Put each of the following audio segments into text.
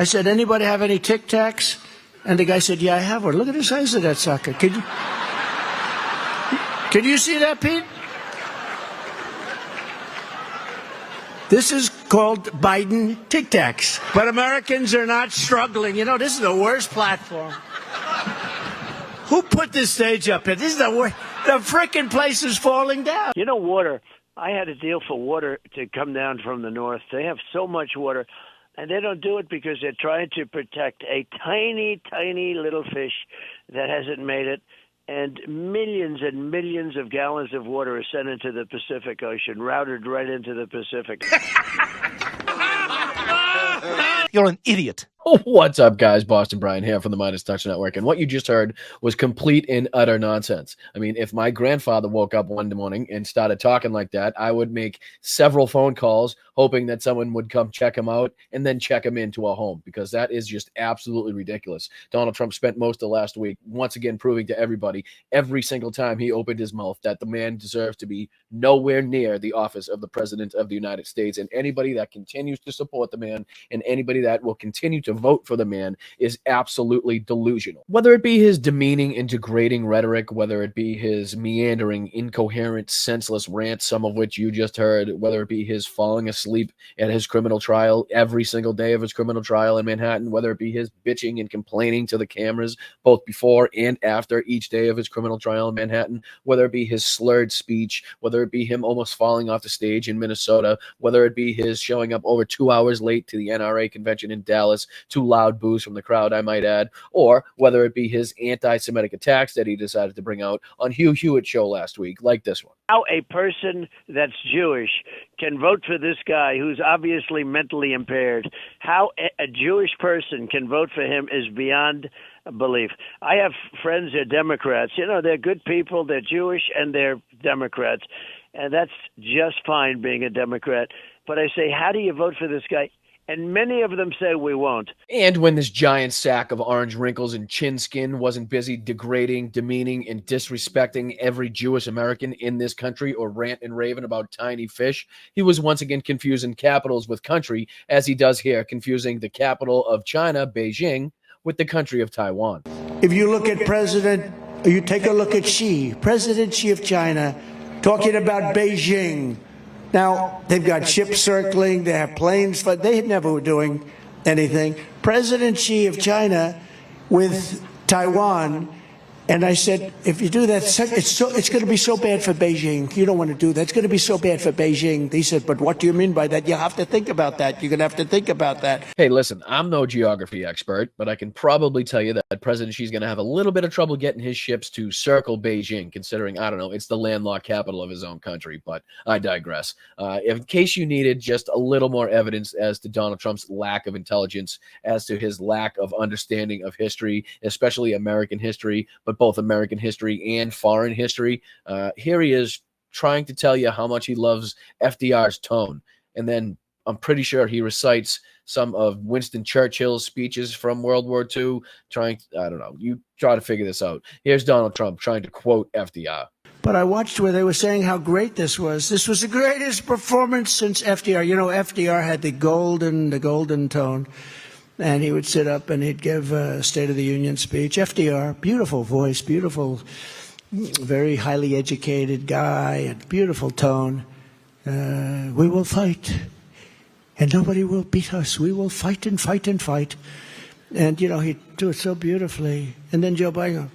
I said, anybody have any Tic Tacs? And the guy said, yeah, I have one. Look at the size of that sucker. Can you see that, Pete? This is called Biden Tic Tacs. But Americans are not struggling. You know, this is the worst platform. Who put this stage up here? This is the worst. The frickin' place is falling down. You know, water. I had a deal for water to come down from the north. They have so much water, and they don't do it because they're trying to protect a tiny, tiny little fish that hasn't made it. And millions of gallons of water are sent into the Pacific Ocean, routed right into the Pacific. You're an idiot. What's up, guys? Boston Brian here from the Midas Touch Network, and what you just heard was complete and utter nonsense. I mean, if my grandfather woke up one morning and started talking like that, I would make several phone calls hoping that someone would come check him out and then check him into a home, because that is just absolutely ridiculous. Donald Trump spent most of last week once again proving to everybody, every single time he opened his mouth, that the man deserves to be nowhere near the office of the President of the United States, and anybody that continues to support the man and anybody that will continue to vote for the man is absolutely delusional. Whether it be his demeaning and degrading rhetoric, whether it be his meandering, incoherent, senseless rants, some of which you just heard, whether it be his falling asleep at his criminal trial every single day of his criminal trial in Manhattan, whether it be his bitching and complaining to the cameras both before and after each day of his criminal trial in Manhattan, whether it be his slurred speech, whether it be him almost falling off the stage in Minnesota, whether it be his showing up over 2 hours late to the NRA convention in Dallas, too loud boos from the crowd, I might add, or whether it be his anti-Semitic attacks that he decided to bring out on Hugh Hewitt's show last week, like this one. How a person that's Jewish can vote for this guy who's obviously mentally impaired, how a Jewish person can vote for him is beyond belief. I have friends that are Democrats. You know, they're good people, they're Jewish, and they're Democrats. And that's just fine being a Democrat. But I say, how do you vote for this guy? And many of them say we won't. And when this giant sack of orange wrinkles and chin skin wasn't busy degrading, demeaning, and disrespecting every Jewish American in this country or rant and raving about tiny fish, he was once again confusing capitals with country, as he does here, confusing the capital of China, Beijing, with the country of Taiwan. If you look at you take a look at President Xi of China, talking about Beijing. Now, they've got ships circling, they have planes, but they never were doing anything. President Xi of China with Taiwan, and I said, if you do that, it's going to be so bad for Beijing. You don't want to do that. It's going to be so bad for Beijing. He said, but what do you mean by that? You have to think about that. You're going to have to think about that. Hey, listen, I'm no geography expert, but I can probably tell you that President Xi's going to have a little bit of trouble getting his ships to circle Beijing, considering, I don't know, it's the landlocked capital of his own country, but I digress. In case you needed just a little more evidence as to Donald Trump's lack of intelligence, as to his lack of understanding of history, especially American history, but both American history and foreign history, here he is trying to tell you how much he loves FDR's tone. And then I'm pretty sure he recites some of Winston Churchill's speeches from World War II, I don't know, you try to figure this out. Here's Donald Trump trying to quote FDR. But I watched where they were saying how great this was. This was the greatest performance since FDR. You know, FDR had the golden tone. And he would sit up and he'd give a State of the Union speech. FDR, beautiful voice, beautiful, very highly educated guy, and beautiful tone. We will fight, and nobody will beat us. We will fight and fight and fight. And, you know, he'd do it so beautifully. And then Joe Biden,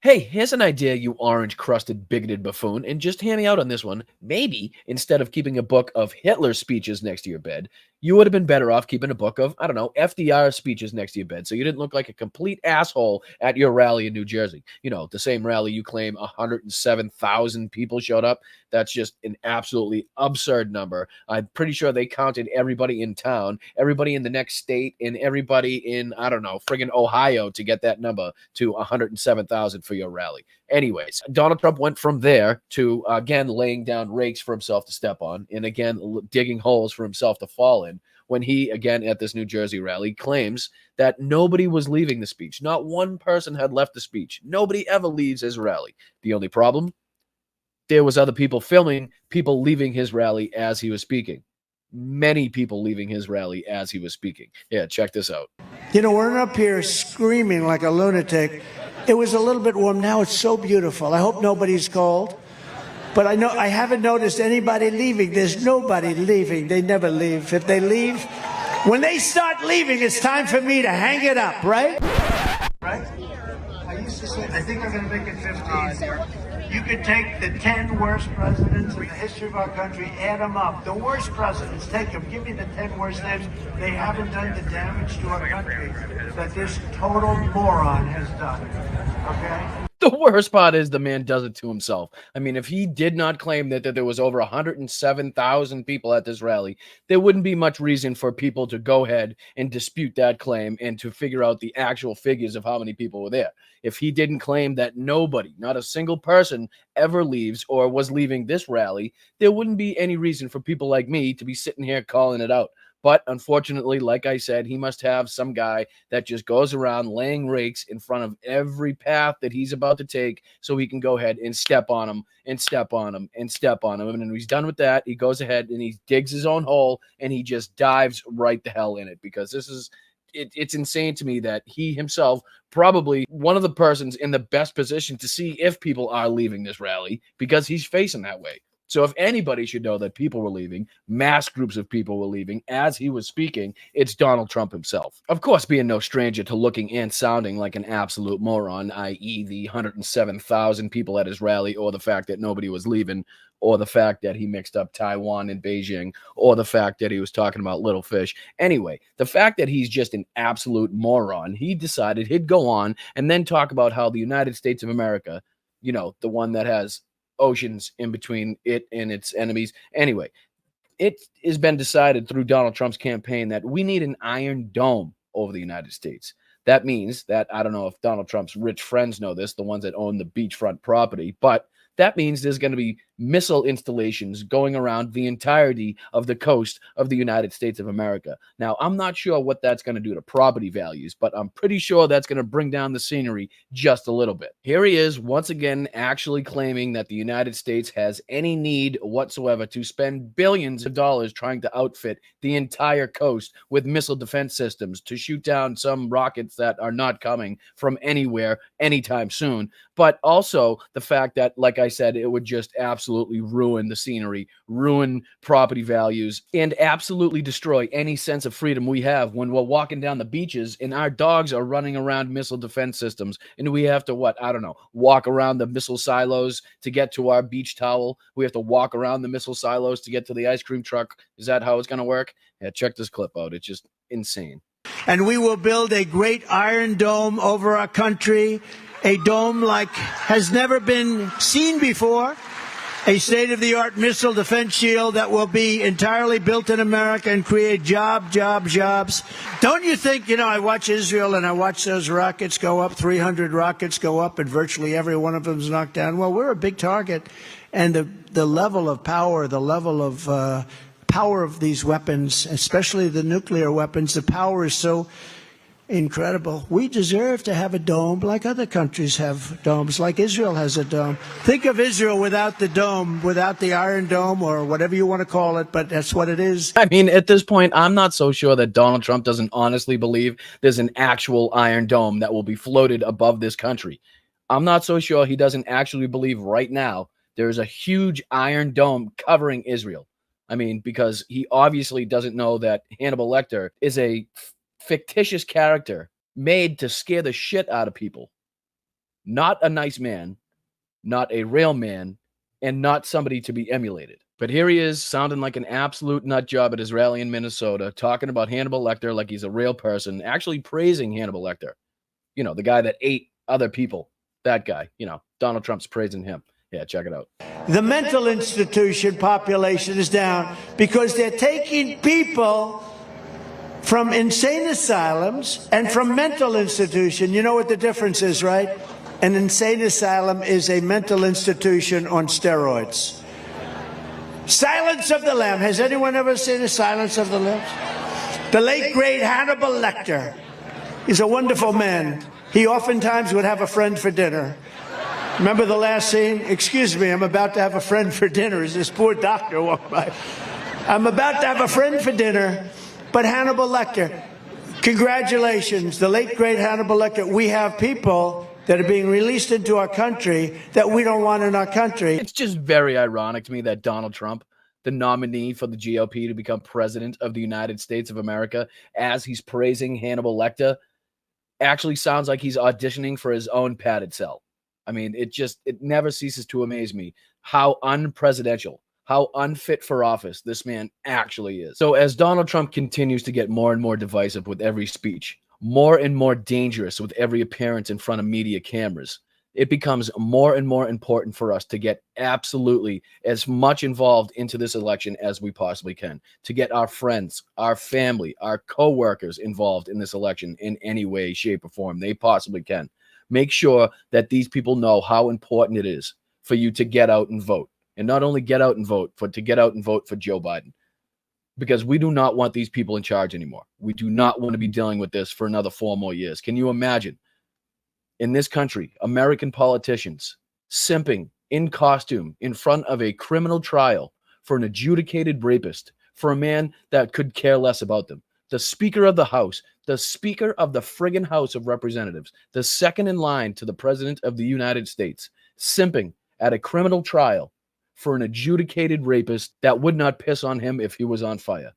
Hey, here's an idea, you orange-crusted, bigoted buffoon, and just hear me out on this one. Maybe, instead of keeping a book of Hitler's speeches next to your bed, you would have been better off keeping a book of, I don't know, FDR's speeches next to your bed, so you didn't look like a complete asshole at your rally in New Jersey. You know, the same rally you claim 107,000 people showed up. That's just an absolutely absurd number. I'm pretty sure they counted everybody in town, everybody in the next state, and everybody in, I don't know, friggin' Ohio to get that number to 107,000 for your rally. Anyways, Donald Trump went from there to, again, laying down rakes for himself to step on, and again, digging holes for himself to fall in, when he, again, at this New Jersey rally, claims that nobody was leaving the speech. Not one person had left the speech. Nobody ever leaves his rally. The only problem? There was other people filming people leaving his rally as he was speaking. many people leaving his rally as he was speaking. Yeah, check this out. You know, we're up here screaming like a lunatic. It was a little bit warm. Now it's so beautiful. I hope nobody's cold. But I haven't noticed anybody leaving. There's nobody leaving. They never leave. If they leave, when they start leaving, it's time for me to hang it up, right? Right? I used to say, I think I'm going to make it 15. You could take the 10 worst presidents in the history of our country, add them up. The worst presidents, take them. Give me the 10 worst names. They haven't done the damage to our country that this total moron has done. Okay? The worst part is the man does it to himself. I mean, if he did not claim that there was over 107,000 people at this rally, there wouldn't be much reason for people to go ahead and dispute that claim and to figure out the actual figures of how many people were there. If he didn't claim that nobody, not a single person, ever leaves or was leaving this rally, there wouldn't be any reason for people like me to be sitting here calling it out. But unfortunately, like I said, he must have some guy that just goes around laying rakes in front of every path that he's about to take so he can go ahead and step on him and step on him and step on him. And when he's done with that, he goes ahead and he digs his own hole and he just dives right the hell in it, because this is it's insane to me that he himself, probably one of the persons in the best position to see if people are leaving this rally, because he's facing that way. So if anybody should know that people were leaving, mass groups of people were leaving as he was speaking, it's Donald Trump himself. Of course, being no stranger to looking and sounding like an absolute moron, i.e. the 107,000 people at his rally, or the fact that nobody was leaving, or the fact that he mixed up Taiwan and Beijing, or the fact that he was talking about little fish. Anyway, the fact that he's just an absolute moron, he decided he'd go on and then talk about how the United States of America, you know, the one that has oceans in between it and its enemies. Anyway, it has been decided through Donald Trump's campaign that we need an iron dome over the United States. That means that, I don't know if Donald Trump's rich friends know this, the ones that own the beachfront property, but that means there's going to be missile installations going around the entirety of the coast of the United States of America. Now, I'm not sure what that's going to do to property values, but I'm pretty sure that's going to bring down the scenery just a little bit. Here he is, once again, actually claiming that the United States has any need whatsoever to spend billions of dollars trying to outfit the entire coast with missile defense systems to shoot down some rockets that are not coming from anywhere anytime soon. But also the fact that, like I said, it would just absolutely ruin the scenery, ruin property values, and absolutely destroy any sense of freedom we have when we're walking down the beaches and our dogs are running around missile defense systems. And we have to, walk around the missile silos to get to our beach towel. We have to walk around the missile silos to get to the ice cream truck. Is that how it's going to work? Yeah, check this clip out. It's just insane. And we will build a great iron dome over our country, a dome like has never been seen before, a state-of-the-art missile defense shield that will be entirely built in America and create jobs. Don't you think, I watch Israel and I watch those rockets go up, 300 rockets go up, and virtually every one of them is knocked down. Well, we're a big target, and the level of power, power of these weapons, especially the nuclear weapons, the power is so incredible. We deserve to have a dome like other countries have domes, like Israel has a dome. Think of Israel without the dome, without the Iron Dome, or whatever you want to call it, but that's what it is. I mean, at this point, I'm not so sure that Donald Trump doesn't honestly believe there's an actual Iron Dome that will be floated above this country. I'm not so sure he doesn't actually believe right now there's a huge Iron Dome covering Israel. I mean, because he obviously doesn't know that Hannibal Lecter is a fictitious character made to scare the shit out of people. Not a nice man, not a real man, and not somebody to be emulated. But here he is, sounding like an absolute nut job at his rally in Minnesota, talking about Hannibal Lecter like he's a real person, actually praising Hannibal Lecter. The guy that ate other people. That guy, Donald Trump's praising him. Yeah, check it out. The mental institution population is down because they're taking people from insane asylums and from mental institution. You know what the difference is, right? An insane asylum is a mental institution on steroids. Silence of the Lambs. Has anyone ever seen a Silence of the Lambs? The late, great Hannibal Lecter. He's a wonderful man. He oftentimes would have a friend for dinner. Remember the last scene? Excuse me, I'm about to have a friend for dinner as this poor doctor walked by. I'm about to have a friend for dinner, but Hannibal Lecter, congratulations, the late, great Hannibal Lecter. We have people that are being released into our country that we don't want in our country. It's just very ironic to me that Donald Trump, the nominee for the GOP to become president of the United States of America, as he's praising Hannibal Lecter, actually sounds like he's auditioning for his own padded cell. I mean, it never ceases to amaze me how unpresidential, how unfit for office this man actually is. So as Donald Trump continues to get more and more divisive with every speech, more and more dangerous with every appearance in front of media cameras, it becomes more and more important for us to get absolutely as much involved into this election as we possibly can, to get our friends, our family, our co-workers involved in this election in any way, shape, or form they possibly can. Make sure that these people know how important it is for you to get out and vote. And not only get out and vote, but to get out and vote for Joe Biden. Because we do not want these people in charge anymore. We do not want to be dealing with this for another 4 more years. Can you imagine? In this country, American politicians simping in costume in front of a criminal trial for an adjudicated rapist, for a man that could care less about them. The Speaker of the House, the Speaker of the friggin' House of Representatives, the second in line to the President of the United States, simping at a criminal trial for an adjudicated rapist that would not piss on him if he was on fire.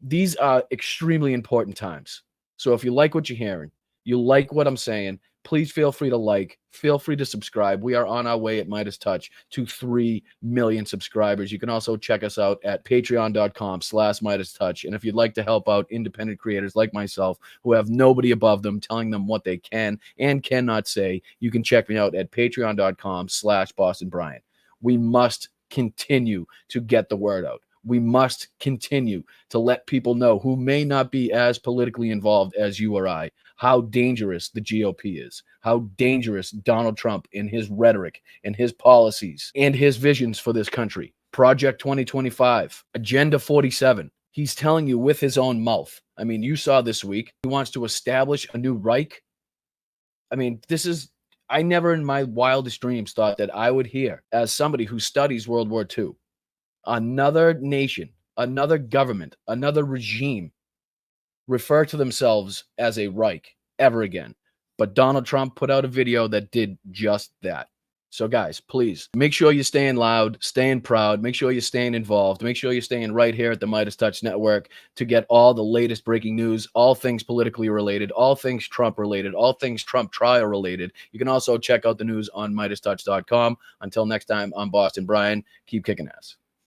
These are extremely important times. So if you like what you're hearing, you like what I'm saying, please feel free to like, feel free to subscribe. We are on our way at Midas Touch to 3 million subscribers. You can also check us out at patreon.com/Midas Touch. And if you'd like to help out independent creators like myself who have nobody above them telling them what they can and cannot say, you can check me out at patreon.com/Boston Bryant. We must continue to get the word out. We must continue to let people know who may not be as politically involved as you or I, how dangerous the GOP is, how dangerous Donald Trump in his rhetoric and his policies and his visions for this country. Project 2025, Agenda 47. He's telling you with his own mouth. I mean, you saw this week, he wants to establish a new Reich. I mean, I never in my wildest dreams thought that I would hear, as somebody who studies World War II, another nation, another government, another regime refer to themselves as a Reich ever again. But Donald Trump put out a video that did just that. So guys, please make sure you're staying loud, staying proud, make sure you're staying involved, make sure you're staying right here at the Midas Touch Network to get all the latest breaking news, all things politically related, all things Trump related, all things Trump trial related. You can also check out the news on MidasTouch.com. Until next time, I'm Boston Brian. Keep kicking ass.